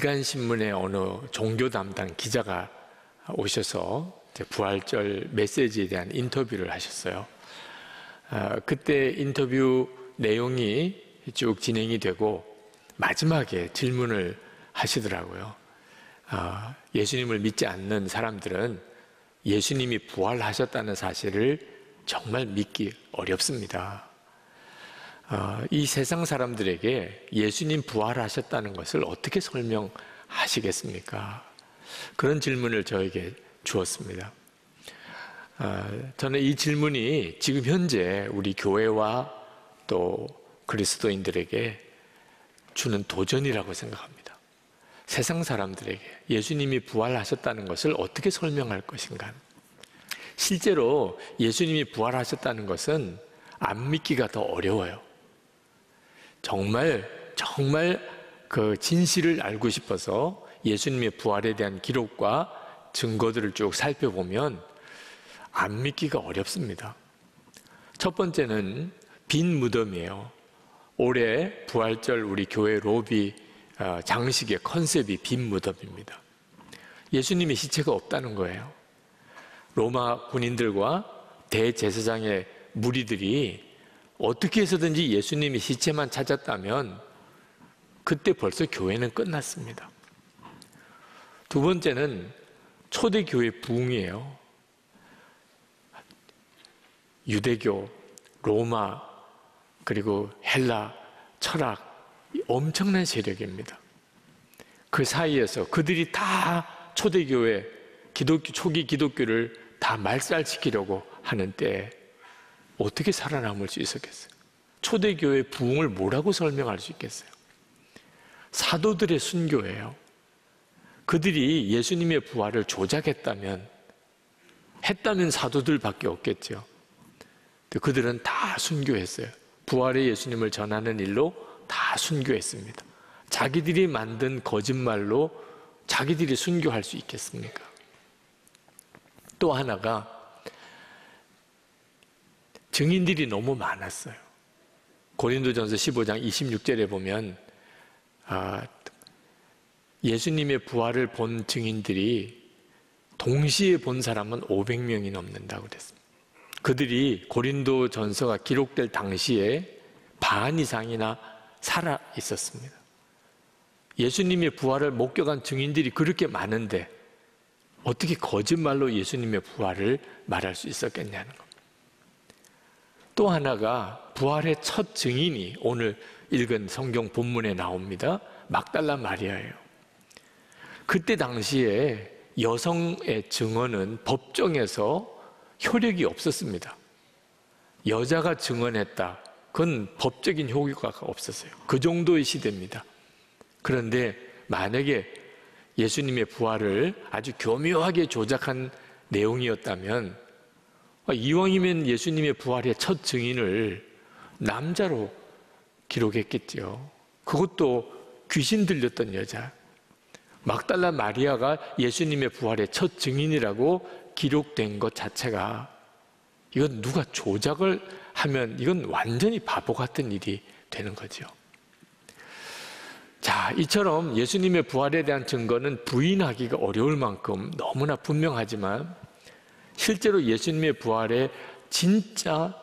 일간신문의 어느 종교 담당 기자가 오셔서 부활절 메시지에 대한 인터뷰를 하셨어요. 그때 인터뷰 내용이 쭉 진행이 되고 마지막에 질문을 하시더라고요. 예수님을 믿지 않는 사람들은 예수님이 부활하셨다는 사실을 정말 믿기 어렵습니다. 이 세상 사람들에게 예수님 부활하셨다는 것을 어떻게 설명하시겠습니까? 그런 질문을 저에게 주었습니다. 저는 이 질문이 지금 현재 우리 교회와 또 그리스도인들에게 주는 도전이라고 생각합니다. 세상 사람들에게 예수님이 부활하셨다는 것을 어떻게 설명할 것인가? 실제로 예수님이 부활하셨다는 것은 안 믿기가 더 어려워요. 정말 그 진실을 알고 싶어서 예수님의 부활에 대한 기록과 증거들을 쭉 살펴보면 안 믿기가 어렵습니다. 첫 번째는 빈 무덤이에요. 올해 부활절 우리 교회 로비 장식의 컨셉이 빈 무덤입니다. 예수님의 시체가 없다는 거예요. 로마 군인들과 대제사장의 무리들이 어떻게 해서든지 예수님의 시체만 찾았다면 그때 벌써 교회는 끝났습니다. 두 번째는 초대교회 부흥이에요. 유대교, 로마, 그리고 헬라, 철학, 엄청난 세력입니다. 그 사이에서 그들이 다 초대교회, 초기 기독교를 다 말살시키려고 하는 때에 어떻게 살아남을 수 있었겠어요? 초대교회 부흥을 뭐라고 설명할 수 있겠어요? 사도들의 순교예요. 그들이 예수님의 부활을 조작했다면 사도들밖에 없겠죠. 그들은 다 순교했어요. 부활의 예수님을 전하는 일로 다 순교했습니다. 자기들이 만든 거짓말로 자기들이 순교할 수 있겠습니까? 또 하나가 증인들이 너무 많았어요. 고린도전서 15장 26절에 보면 예수님의 부활을 본 증인들이 동시에 본 사람은 500명이 넘는다고 그랬습니다. 그들이 고린도전서가 기록될 당시에 반 이상이나 살아 있었습니다. 예수님의 부활을 목격한 증인들이 그렇게 많은데 어떻게 거짓말로 예수님의 부활을 말할 수 있었겠냐는 겁니다. 또 하나가 부활의 첫 증인이 오늘 읽은 성경 본문에 나옵니다. 막달라 마리아예요. 그때 당시에 여성의 증언은 법정에서 효력이 없었습니다. 여자가 증언했다. 그건 법적인 효과가 없었어요. 그 정도의 시대입니다. 그런데 만약에 예수님의 부활을 아주 교묘하게 조작한 내용이었다면 이왕이면 예수님의 부활의 첫 증인을 남자로 기록했겠죠. 그것도 귀신 들렸던 여자. 막달라 마리아가 예수님의 부활의 첫 증인이라고 기록된 것 자체가 이건 누가 조작을 하면 이건 완전히 바보 같은 일이 되는 거죠. 자, 이처럼 예수님의 부활에 대한 증거는 부인하기가 어려울 만큼 너무나 분명하지만 실제로 예수님의 부활의 진짜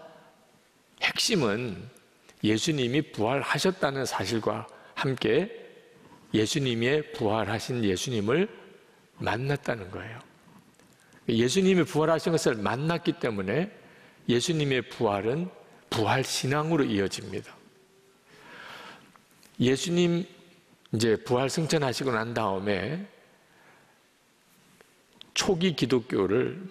핵심은 예수님이 부활하셨다는 사실과 함께 예수님의 부활하신 예수님을 만났다는 거예요. 예수님이 부활하신 것을 만났기 때문에 예수님의 부활은 부활신앙으로 이어집니다. 예수님 이제 부활 승천하시고 난 다음에 초기 기독교를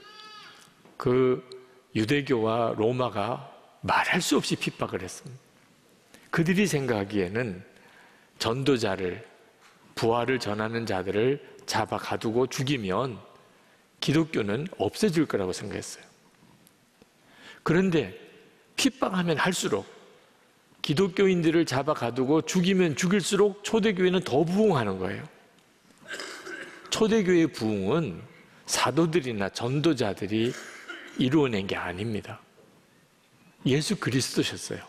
그 유대교와 로마가 말할 수 없이 핍박을 했습니다. 그들이 생각하기에는 전도자를, 부활을 전하는 자들을 잡아 가두고 죽이면 기독교는 없어질 거라고 생각했어요. 그런데 핍박하면 할수록 기독교인들을 잡아 가두고 죽이면 죽일수록 초대교회는 더 부흥하는 거예요. 초대교회의 부흥은 사도들이나 전도자들이 이루어낸 게 아닙니다. 예수 그리스도셨어요.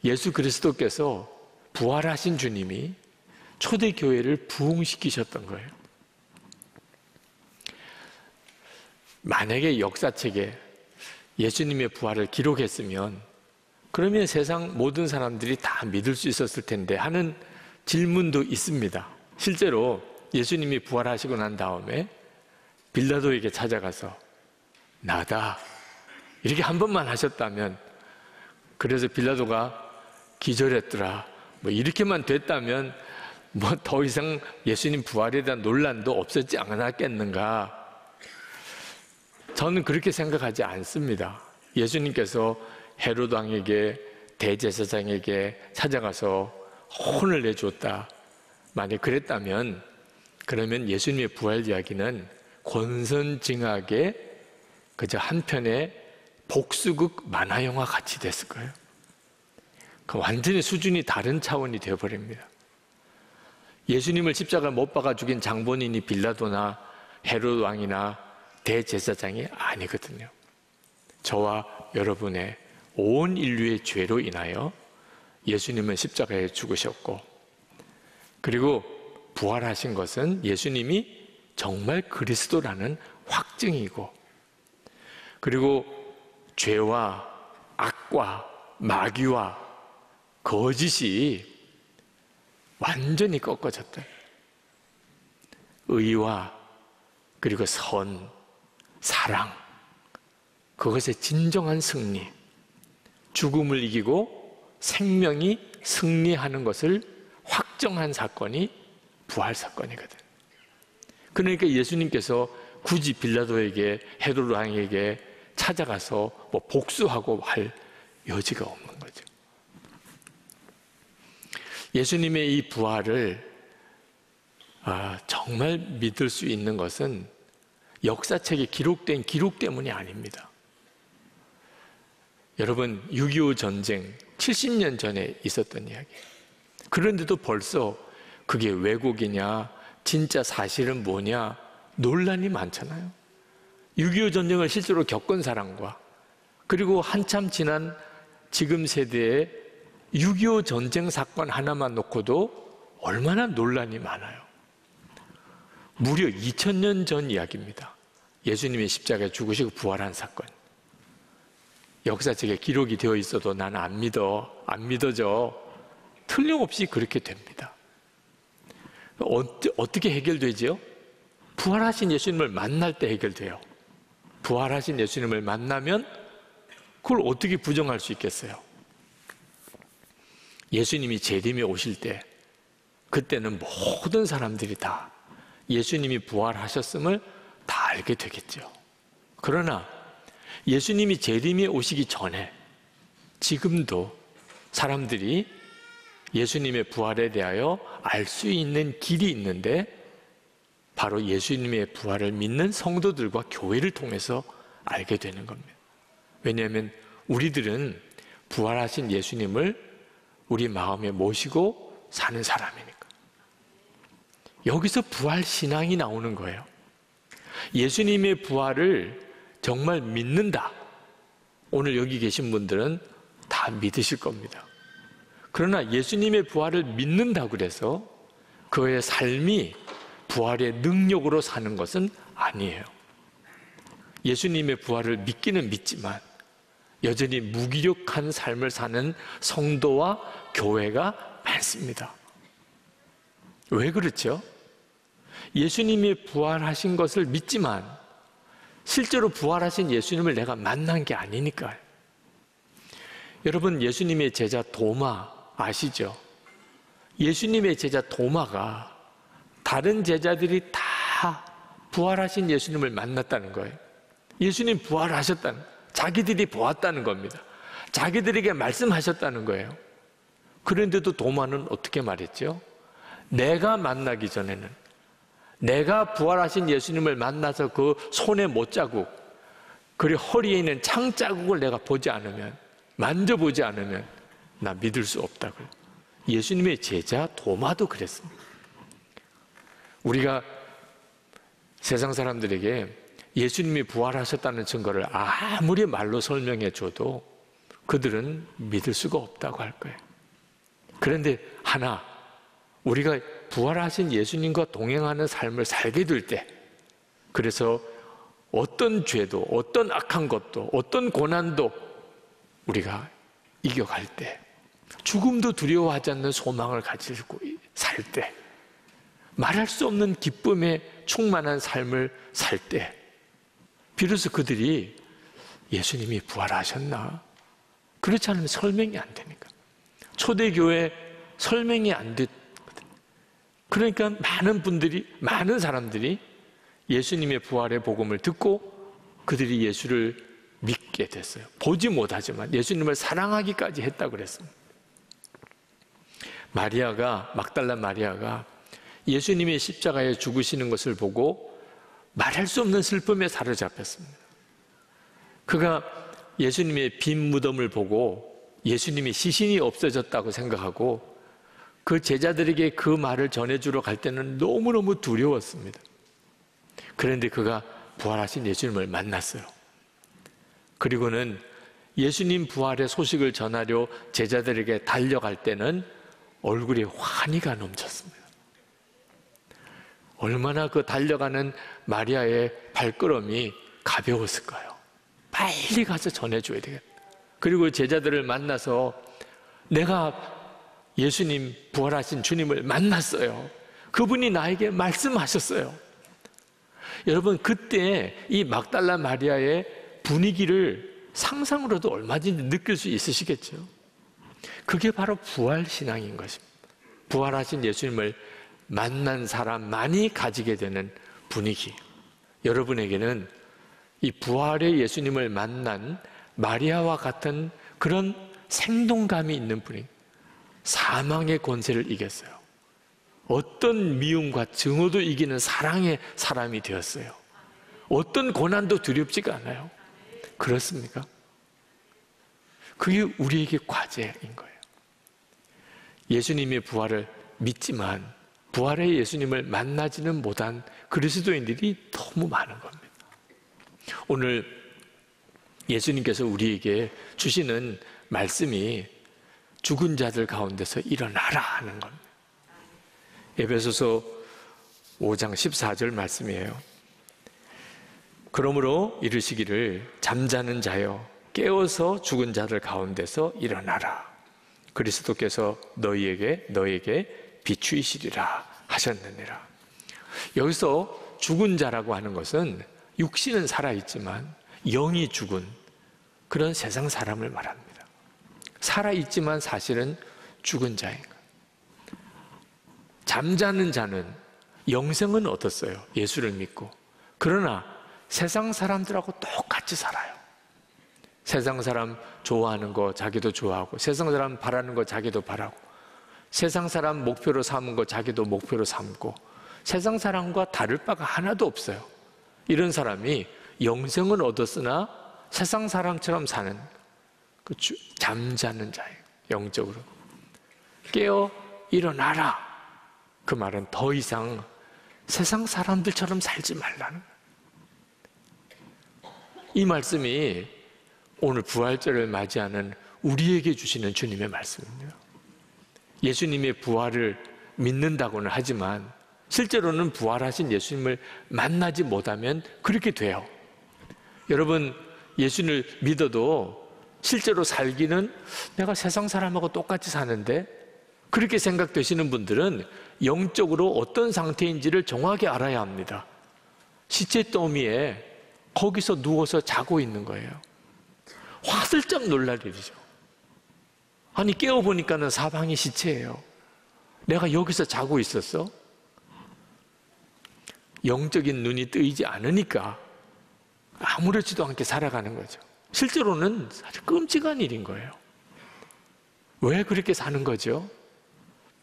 예수 그리스도께서 부활하신 주님이 초대교회를 부흥시키셨던 거예요. 만약에 역사책에 예수님의 부활을 기록했으면 그러면 세상 모든 사람들이 다 믿을 수 있었을 텐데 하는 질문도 있습니다. 실제로 예수님이 부활하시고 난 다음에 빌라도에게 찾아가서 나다 이렇게 한 번만 하셨다면, 그래서 빌라도가 기절했더라 뭐 이렇게만 됐다면 뭐 더 이상 예수님 부활에 대한 논란도 없었지 않았겠는가? 저는 그렇게 생각하지 않습니다. 예수님께서 헤롯 왕에게, 대제사장에게 찾아가서 혼을 내줬다, 만약 그랬다면 그러면 예수님의 부활 이야기는 권선징악의 그저 한편의 복수극 만화영화 같이 됐을 거예요. 완전히 수준이 다른 차원이 되어버립니다. 예수님을 십자가에 못 박아 죽인 장본인이 빌라도나 헤롯 왕이나 대제사장이 아니거든요. 저와 여러분의 온 인류의 죄로 인하여 예수님은 십자가에 죽으셨고, 그리고 부활하신 것은 예수님이 정말 그리스도라는 확증이고, 그리고 죄와 악과 마귀와 거짓이 완전히 꺾어졌다. 의와 그리고 선, 사랑, 그것의 진정한 승리, 죽음을 이기고 생명이 승리하는 것을 확정한 사건이 부활 사건이거든. 그러니까 예수님께서 굳이 빌라도에게, 헤롯 왕에게 찾아가서 뭐 복수하고 할 여지가 없는 거죠. 예수님의 이 부활을 정말 믿을 수 있는 것은 역사책에 기록된 기록 때문이 아닙니다. 여러분, 6.25 전쟁 70년 전에 있었던 이야기예요. 그런데도 벌써 그게 왜곡이냐, 진짜 사실은 뭐냐 논란이 많잖아요. 6.25 전쟁을 실제로 겪은 사람과, 그리고 한참 지난 지금 세대의 6.25 전쟁 사건 하나만 놓고도 얼마나 논란이 많아요. 무려 2000년 전 이야기입니다. 예수님이 십자가에 죽으시고 부활한 사건. 역사책에 기록이 되어 있어도 나는 안 믿어져. 틀림없이 그렇게 됩니다. 어떻게 해결되지요? 부활하신 예수님을 만날 때 해결돼요. 부활하신 예수님을 만나면 그걸 어떻게 부정할 수 있겠어요? 예수님이 재림에 오실 때, 그때는 모든 사람들이 다 예수님이 부활하셨음을 다 알게 되겠죠. 그러나 예수님이 재림에 오시기 전에 지금도 사람들이 예수님의 부활에 대하여 알 수 있는 길이 있는데, 바로 예수님의 부활을 믿는 성도들과 교회를 통해서 알게 되는 겁니다. 왜냐하면 우리들은 부활하신 예수님을 우리 마음에 모시고 사는 사람이니까. 여기서 부활 신앙이 나오는 거예요. 예수님의 부활을 정말 믿는다. 오늘 여기 계신 분들은 다 믿으실 겁니다. 그러나 예수님의 부활을 믿는다고 그래서 그의 삶이 부활의 능력으로 사는 것은 아니에요. 예수님의 부활을 믿기는 믿지만 여전히 무기력한 삶을 사는 성도와 교회가 많습니다. 왜 그렇죠? 예수님이 부활하신 것을 믿지만 실제로 부활하신 예수님을 내가 만난 게 아니니까요. 여러분, 예수님의 제자 도마 아시죠? 예수님의 제자 도마가 다른 제자들이 다 부활하신 예수님을 만났다는 거예요. 예수님 부활하셨다는, 자기들이 보았다는 겁니다. 자기들에게 말씀하셨다는 거예요. 그런데도 도마는 어떻게 말했죠? 내가 만나기 전에는, 내가 부활하신 예수님을 만나서 그 손의 못자국, 그리고 허리에 있는 창자국을 내가 보지 않으면, 만져보지 않으면 나 믿을 수 없다고요. 예수님의 제자 도마도 그랬습니다. 우리가 세상 사람들에게 예수님이 부활하셨다는 증거를 아무리 말로 설명해 줘도 그들은 믿을 수가 없다고 할 거예요. 그런데 하나, 우리가 부활하신 예수님과 동행하는 삶을 살게 될 때, 그래서 어떤 죄도, 어떤 악한 것도, 어떤 고난도 우리가 이겨갈 때, 죽음도 두려워하지 않는 소망을 가지고 살 때, 말할 수 없는 기쁨에 충만한 삶을 살 때, 비로소 그들이 예수님이 부활하셨나? 그렇지 않으면 설명이 안 되니까. 초대교회 설명이 안 됐. 그러니까 많은 사람들이 예수님의 부활의 복음을 듣고 그들이 예수를 믿게 됐어요. 보지 못하지만 예수님을 사랑하기까지 했다고 그랬습니다. 막달라 마리아가 예수님의 십자가에 죽으시는 것을 보고 말할 수 없는 슬픔에 사로잡혔습니다. 그가 예수님의 빈 무덤을 보고 예수님이 시신이 없어졌다고 생각하고 그 제자들에게 그 말을 전해주러 갈 때는 너무너무 두려웠습니다. 그런데 그가 부활하신 예수님을 만났어요. 그리고는 예수님 부활의 소식을 전하려 제자들에게 달려갈 때는 얼굴에 환희가 넘쳤습니다. 얼마나 그 달려가는 마리아의 발걸음이 가벼웠을까요? 빨리 가서 전해줘야 되겠다. 그리고 제자들을 만나서 내가 예수님 부활하신 주님을 만났어요. 그분이 나에게 말씀하셨어요. 여러분, 그때 이 막달라 마리아의 분위기를 상상으로도 얼마든지 느낄 수 있으시겠죠? 그게 바로 부활신앙인 것입니다. 부활하신 예수님을 만난 사람만이 가지게 되는 분위기. 여러분에게는 이 부활의 예수님을 만난 마리아와 같은 그런 생동감이 있는 분이 사망의 권세를 이겼어요. 어떤 미움과 증오도 이기는 사랑의 사람이 되었어요. 어떤 고난도 두렵지가 않아요. 그렇습니까? 그게 우리에게 과제인 거예요. 예수님의 부활을 믿지만 부활의 예수님을 만나지는 못한 그리스도인들이 너무 많은 겁니다. 오늘 예수님께서 우리에게 주시는 말씀이 죽은 자들 가운데서 일어나라 하는 겁니다. 에베소서 5장 14절 말씀이에요. 그러므로 이르시기를 잠자는 자여 깨어서 죽은 자들 가운데서 일어나라. 그리스도께서 너에게 비추이시리라 하셨느니라. 여기서 죽은 자라고 하는 것은 육신은 살아있지만 영이 죽은 그런 세상 사람을 말합니다. 살아있지만 사실은 죽은 자인 거예요. 잠자는 자는 영생은 얻었어요. 예수를 믿고. 그러나 세상 사람들하고 똑같이 살아요. 세상 사람 좋아하는 거 자기도 좋아하고, 세상 사람 바라는 거 자기도 바라고, 세상 사람 목표로 삼은 거 자기도 목표로 삼고, 세상 사람과 다를 바가 하나도 없어요. 이런 사람이 영생은 얻었으나 세상 사람처럼 사는 그 잠자는 자예요. 영적으로. 깨어 일어나라. 그 말은 더 이상 세상 사람들처럼 살지 말라는 거예요. 이 말씀이 오늘 부활절을 맞이하는 우리에게 주시는 주님의 말씀입니다. 예수님의 부활을 믿는다고는 하지만 실제로는 부활하신 예수님을 만나지 못하면 그렇게 돼요. 여러분, 예수님을 믿어도 실제로 살기는 내가 세상 사람하고 똑같이 사는데, 그렇게 생각되시는 분들은 영적으로 어떤 상태인지를 정확히 알아야 합니다. 시체 더미에 거기서 누워서 자고 있는 거예요. 화들짝 놀랄 일이죠. 아니, 깨어보니까는 사방이 시체예요. 내가 여기서 자고 있었어? 영적인 눈이 뜨이지 않으니까 아무렇지도 않게 살아가는 거죠. 실제로는 아주 끔찍한 일인 거예요. 왜 그렇게 사는 거죠?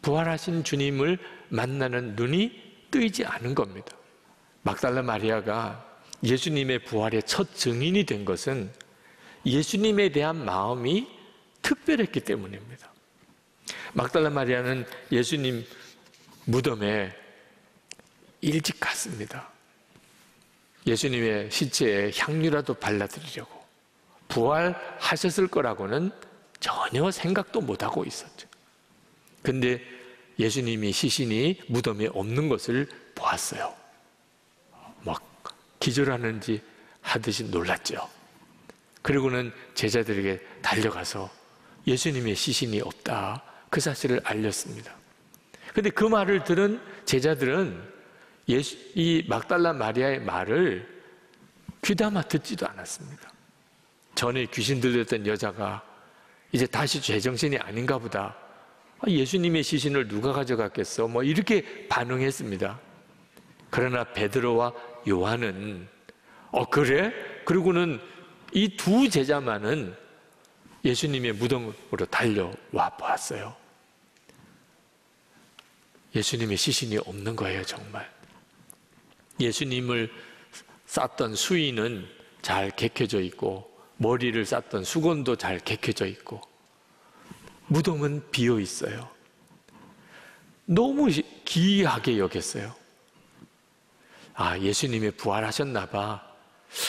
부활하신 주님을 만나는 눈이 뜨이지 않은 겁니다. 막달라 마리아가 예수님의 부활의 첫 증인이 된 것은 예수님에 대한 마음이 특별했기 때문입니다. 막달라 마리아는 예수님 무덤에 일찍 갔습니다. 예수님의 시체에 향유라도 발라드리려고. 부활하셨을 거라고는 전혀 생각도 못하고 있었죠. 근데 예수님이 시신이 무덤에 없는 것을 보았어요. 막 기절하는지 하듯이 놀랐죠. 그리고는 제자들에게 달려가서 예수님의 시신이 없다, 그 사실을 알렸습니다. 그런데 그 말을 들은 제자들은 이 막달라 마리아의 말을 귀담아 듣지도 않았습니다. 전에 귀신 들렸던 여자가 이제 다시 제정신이 아닌가 보다, 예수님의 시신을 누가 가져갔겠어, 뭐 이렇게 반응했습니다. 그러나 베드로와 요한은 그래? 그리고는 이 두 제자만은 예수님의 무덤으로 달려와 보았어요. 예수님의 시신이 없는 거예요, 정말. 예수님을 쌌던 수의는 잘 개켜져 있고, 머리를 쌌던 수건도 잘 개켜져 있고, 무덤은 비어 있어요. 너무 기이하게 여겼어요. 예수님이 부활하셨나 봐,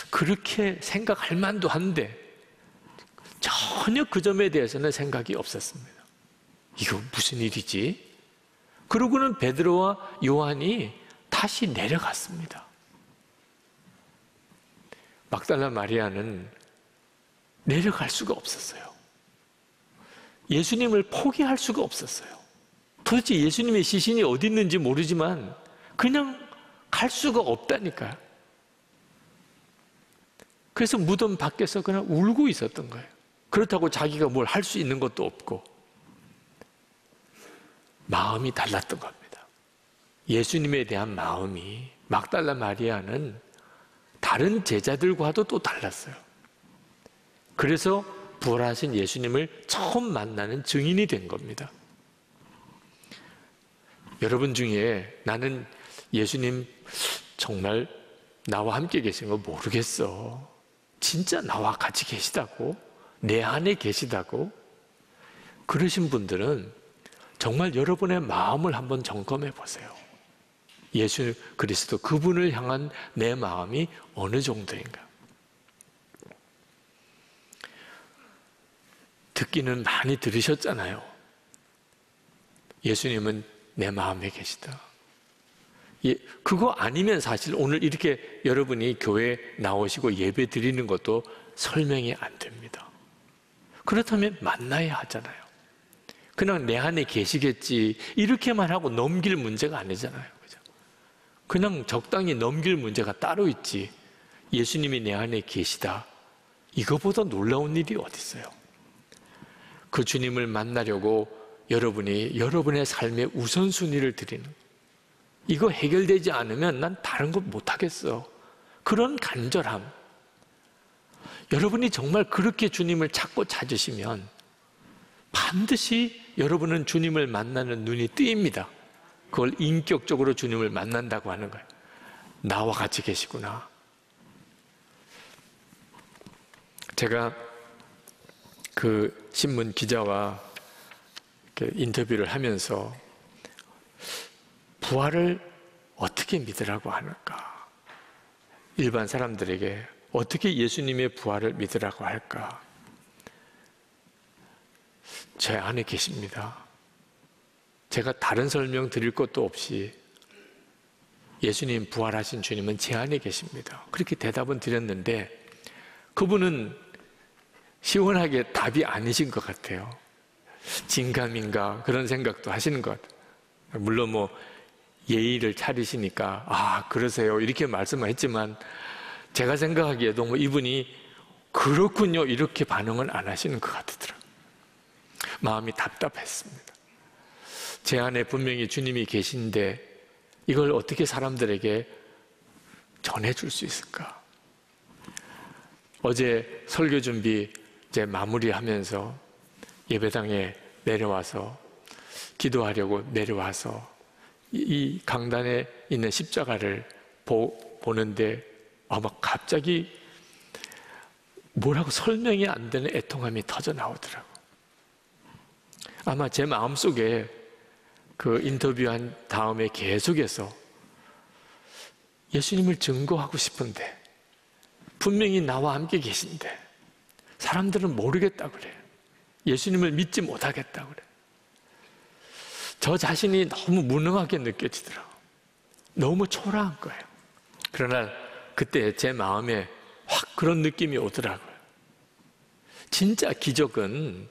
그렇게 생각할 만도 한데 전혀 그 점에 대해서는 생각이 없었습니다. 이거 무슨 일이지? 그러고는 베드로와 요한이 다시 내려갔습니다. 막달라 마리아는 내려갈 수가 없었어요. 예수님을 포기할 수가 없었어요. 도대체 예수님의 시신이 어디 있는지 모르지만 그냥 갈 수가 없다니까요. 그래서 무덤 밖에서 그냥 울고 있었던 거예요. 그렇다고 자기가 뭘 할 수 있는 것도 없고, 마음이 달랐던 겁니다. 예수님에 대한 마음이 막달라 마리아는 다른 제자들과도 또 달랐어요. 그래서 부활하신 예수님을 처음 만나는 증인이 된 겁니다. 여러분 중에 나는 예수님 정말 나와 함께 계신 거 모르겠어, 진짜 나와 같이 계시다고, 내 안에 계시다고, 그러신 분들은 정말 여러분의 마음을 한번 점검해 보세요. 예수 그리스도 그분을 향한 내 마음이 어느 정도인가. 듣기는 많이 들으셨잖아요. 예수님은 내 마음에 계시다. 그거 아니면 사실 오늘 이렇게 여러분이 교회에 나오시고 예배 드리는 것도 설명이 안 됩니다. 그렇다면 만나야 하잖아요. 그냥 내 안에 계시겠지 이렇게만 하고 넘길 문제가 아니잖아요. 그죠? 그냥 적당히 넘길 문제가 따로 있지, 예수님이 내 안에 계시다, 이거보다 놀라운 일이 어디 있어요? 그 주님을 만나려고 여러분이 여러분의 삶의 우선순위를 드리는, 이거 해결되지 않으면 난 다른 것 못하겠어, 그런 간절함. 여러분이 정말 그렇게 주님을 찾고 찾으시면 반드시 여러분은 주님을 만나는 눈이 뜨입니다. 그걸 인격적으로 주님을 만난다고 하는 거예요. 나와 같이 계시구나. 제가 그 신문 기자와 인터뷰를 하면서 부활을 어떻게 믿으라고 하는가, 일반 사람들에게 어떻게 예수님의 부활을 믿으라고 할까, 제 안에 계십니다. 제가 다른 설명 드릴 것도 없이 예수님, 부활하신 주님은 제 안에 계십니다, 그렇게 대답은 드렸는데 그분은 시원하게 답이 아니신 것 같아요. 진감인가 그런 생각도 하시는 것 같아요. 물론 뭐 예의를 차리시니까 그러세요 이렇게 말씀을 했지만 제가 생각하기에도 뭐 이분이 그렇군요 이렇게 반응은 안 하시는 것 같더라고요. 마음이 답답했습니다. 제 안에 분명히 주님이 계신데 이걸 어떻게 사람들에게 전해줄 수 있을까? 어제 설교 준비 이제 마무리하면서 예배당에 내려와서 기도하려고 내려와서 이 강단에 있는 십자가를 보는데 막 갑자기 뭐라고 설명이 안 되는 애통함이 터져 나오더라고요. 아마 제 마음속에 그 인터뷰한 다음에 계속해서 예수님을 증거하고 싶은데 분명히 나와 함께 계신데 사람들은 모르겠다 그래요. 예수님을 믿지 못하겠다 그래요. 저 자신이 너무 무능하게 느껴지더라고요. 너무 초라한 거예요. 그러나 그때 제 마음에 확 그런 느낌이 오더라고요. 진짜 기적은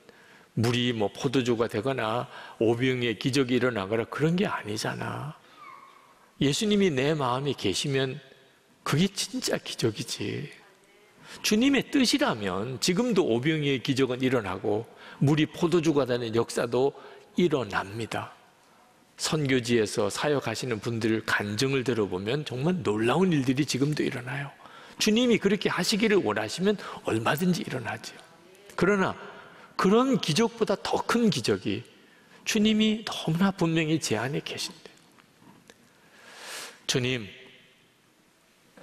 물이 포도주가 되거나 오병이의 기적이 일어나거나 그런 게 아니잖아. 예수님이 내 마음에 계시면 그게 진짜 기적이지. 주님의 뜻이라면 지금도 오병이의 기적은 일어나고 물이 포도주가 되는 역사도 일어납니다. 선교지에서 사역하시는 분들 간증을 들어보면 정말 놀라운 일들이 지금도 일어나요. 주님이 그렇게 하시기를 원하시면 얼마든지 일어나죠. 그러나 그런 기적보다 더 큰 기적이 주님이 너무나 분명히 제 안에 계신데, 주님,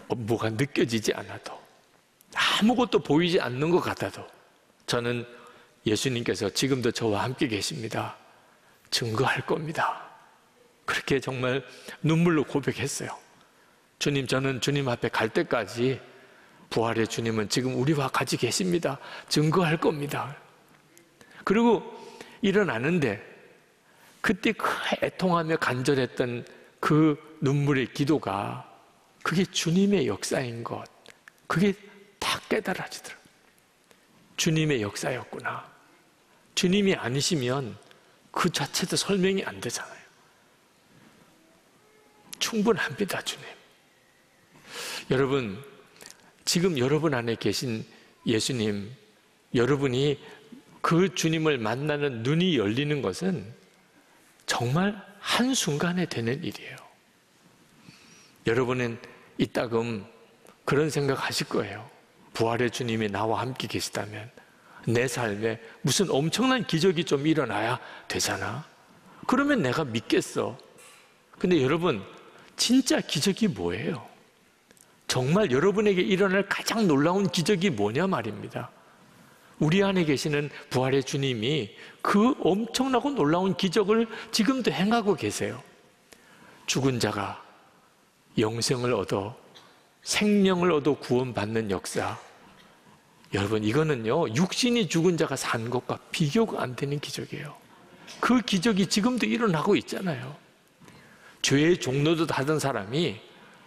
뭐가 느껴지지 않아도, 아무것도 보이지 않는 것 같아도 저는 예수님께서 지금도 저와 함께 계십니다. 증거할 겁니다. 그렇게 정말 눈물로 고백했어요. 주님, 저는 주님 앞에 갈 때까지 부활의 주님은 지금 우리와 같이 계십니다. 증거할 겁니다. 그리고 일어나는데 그때 그 애통하며 간절했던 그 눈물의 기도가 그게 주님의 역사인 것, 그게 다 깨달아지더라고요. 주님의 역사였구나. 주님이 아니시면 그 자체도 설명이 안 되잖아요. 충분합니다, 주님. 여러분, 지금 여러분 안에 계신 예수님, 여러분이 그 주님을 만나는 눈이 열리는 것은 정말 한순간에 되는 일이에요. 여러분은 이따금 그런 생각 하실 거예요. 부활의 주님이 나와 함께 계시다면 내 삶에 무슨 엄청난 기적이 좀 일어나야 되잖아. 그러면 내가 믿겠어. 근데 여러분, 진짜 기적이 뭐예요? 정말 여러분에게 일어날 가장 놀라운 기적이 뭐냐 말입니다. 우리 안에 계시는 부활의 주님이 그 엄청나고 놀라운 기적을 지금도 행하고 계세요. 죽은 자가 영생을 얻어 생명을 얻어 구원받는 역사. 여러분, 이거는요, 육신이 죽은 자가 산 것과 비교가 안 되는 기적이에요. 그 기적이 지금도 일어나고 있잖아요. 죄의 종로도 하던 사람이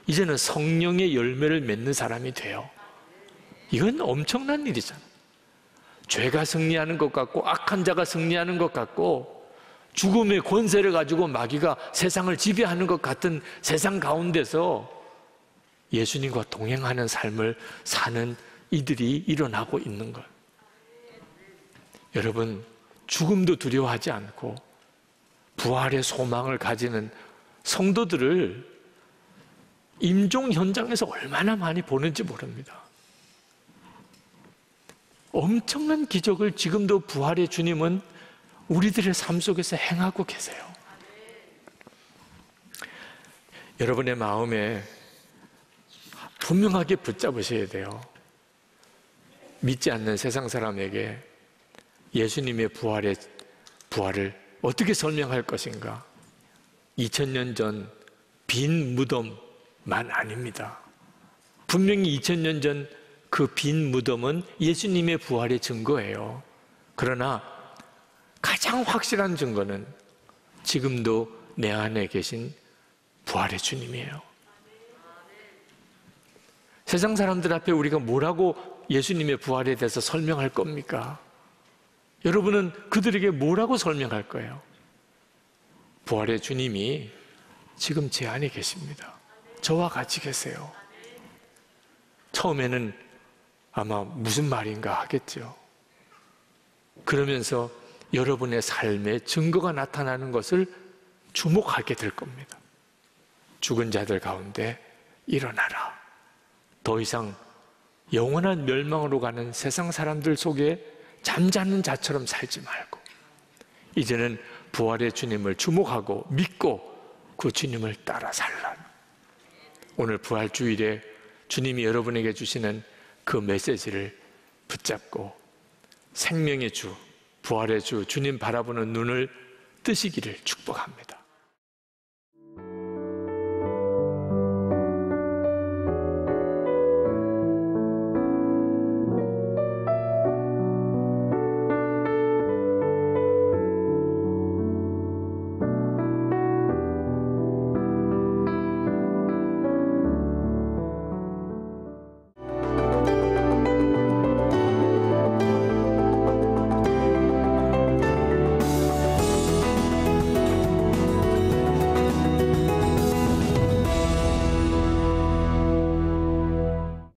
이제는 성령의 열매를 맺는 사람이 돼요. 이건 엄청난 일이잖아요. 죄가 승리하는 것 같고 악한 자가 승리하는 것 같고 죽음의 권세를 가지고 마귀가 세상을 지배하는 것 같은 세상 가운데서 예수님과 동행하는 삶을 사는 이들이 일어나고 있는 것. 여러분, 죽음도 두려워하지 않고 부활의 소망을 가지는 성도들을 임종 현장에서 얼마나 많이 보는지 모릅니다. 엄청난 기적을 지금도 부활의 주님은 우리들의 삶 속에서 행하고 계세요. 여러분의 마음에 분명하게 붙잡으셔야 돼요. 믿지 않는 세상 사람에게 예수님의 부활을 어떻게 설명할 것인가? 2000년 전 빈 무덤만 아닙니다. 분명히 2000년 전 그 빈 무덤은 예수님의 부활의 증거예요. 그러나 가장 확실한 증거는 지금도 내 안에 계신 부활의 주님이에요. 세상 사람들 앞에 우리가 뭐라고 예수님의 부활에 대해서 설명할 겁니까? 여러분은 그들에게 뭐라고 설명할 거예요? 부활의 주님이 지금 제 안에 계십니다. 저와 같이 계세요. 처음에는 아마 무슨 말인가 하겠죠. 그러면서 여러분의 삶에 증거가 나타나는 것을 주목하게 될 겁니다. 죽은 자들 가운데 일어나라. 더 이상 영원한 멸망으로 가는 세상 사람들 속에 잠자는 자처럼 살지 말고 이제는 부활의 주님을 주목하고 믿고 그 주님을 따라 살라. 오늘 부활주일에 주님이 여러분에게 주시는 그 메시지를 붙잡고 생명의 주, 부활의 주, 주님 바라보는 눈을 뜨시기를 축복합니다.